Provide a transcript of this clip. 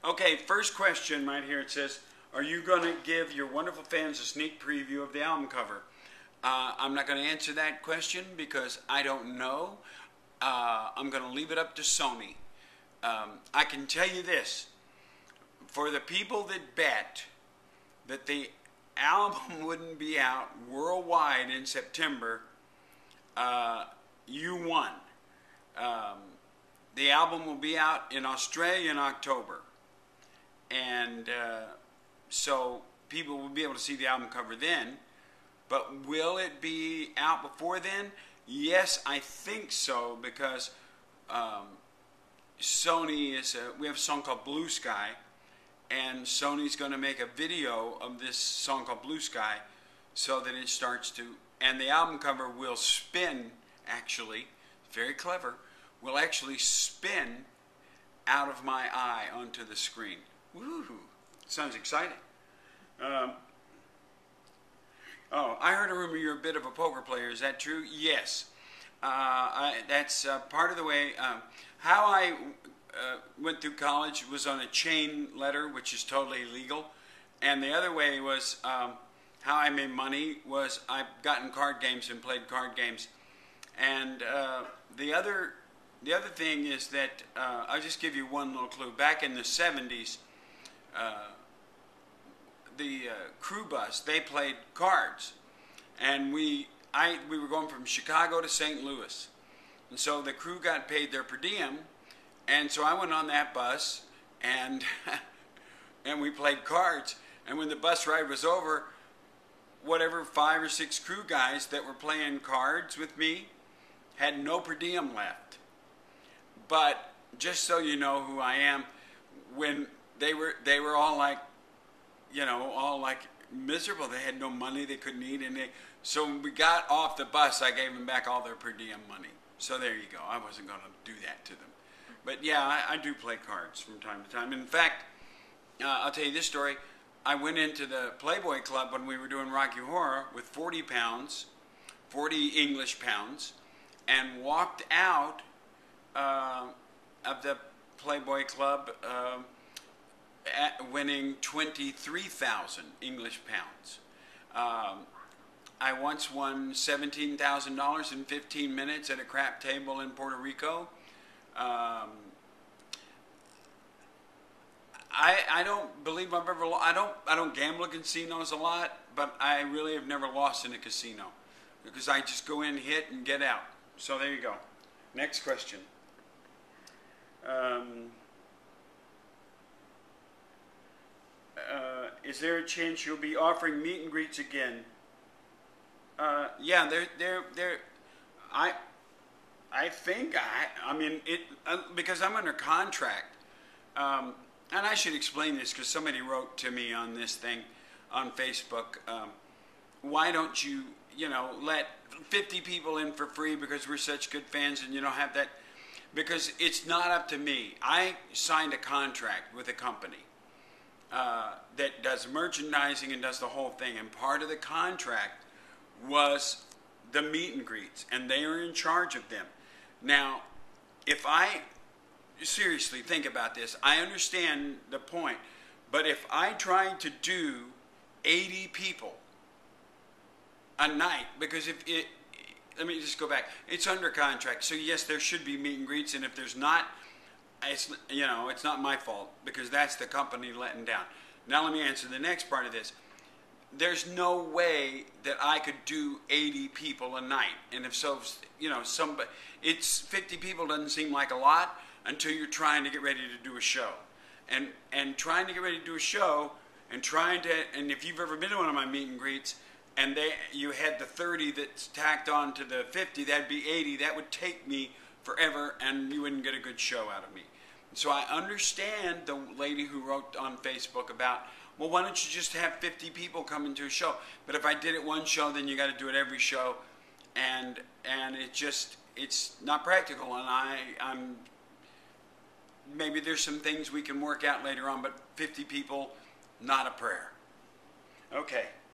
Okay, first question right here. It says, are you going to give your wonderful fans a sneak preview of the album cover? I'm not going to answer that question because I don't know. I'm going to leave it up to Sony. I can tell you this. For the people that bet that the album wouldn't be out worldwide in September, you won. The album will be out in Australia in October. And so people will be able to see the album cover then. But will it be out before then? Yes, I think so, because Sony is, we have a song called Blue Sky, and Sony's going to make a video of this song called Blue Sky so that it starts to, and the album cover will spin, actually, very clever, will actually spin out of my eye onto the screen. Woo! Sounds exciting. Oh, I heard a rumor you're a bit of a poker player. Is that true? Yes. That's part of the way. How I went through college was on a chain letter, which is totally illegal. And the other way was how I made money was I got in card games and played card games. And the other thing is that I'll just give you one little clue. Back in the 70s, the crew bus, they played cards, and we were going from Chicago to St. Louis, and so the crew got paid their per diem, and so I went on that bus, and and we played cards, and when the bus ride was over, whatever 5 or 6 crew guys that were playing cards with me had no per diem left. But just so you know who I am, when they were all like, you know, all like miserable. They had no money they couldn't eat, and so when we got off the bus, I gave them back all their per diem money. So there you go. I wasn't going to do that to them. But yeah, I do play cards from time to time. In fact, I'll tell you this story. I went into the Playboy Club when we were doing Rocky Horror with 40 pounds, 40 English pounds, and walked out of the Playboy Club winning 23,000 English pounds. I once won $17,000 in 15 minutes at a crap table in Puerto Rico. I don't believe I've ever I don't gamble at casinos a lot, but I really have never lost in a casino because I just go in, hit, and get out. So there you go. Next question. Is there a chance you'll be offering meet and greets again? Yeah, I think I mean it because I'm under contract. And I should explain this because somebody wrote to me on this thing on Facebook. Why don't you, let 50 people in for free because we're such good fans and you don't have that? Because it's not up to me. I signed a contract with a company that does merchandising and does the whole thing. And part of the contract was the meet and greets, and they are in charge of them. Now, if I seriously think about this, I understand the point, but if I tried to do 80 people a night, because let me just go back, it's under contract, so yes, there should be meet and greets, and if there's not, it's not my fault, because that's the company letting down. Now let me answer the next part of this. There's no way that I could do 80 people a night, and if so, it's 50 people doesn't seem like a lot until you're trying to get ready to do a show, and trying to get ready to do a show, and if you've ever been to one of my meet and greets, and you had the 30 that's tacked on to the 50, that'd be 80. That would take me forever, and you wouldn't get a good show out of me. So I understand the lady who wrote on Facebook about, well, why don't you just have 50 people come into a show? But if I did it one show, then you got to do it every show, and it's not practical. And I'm maybe there's some things we can work out later on, but 50 people, not a prayer. Okay.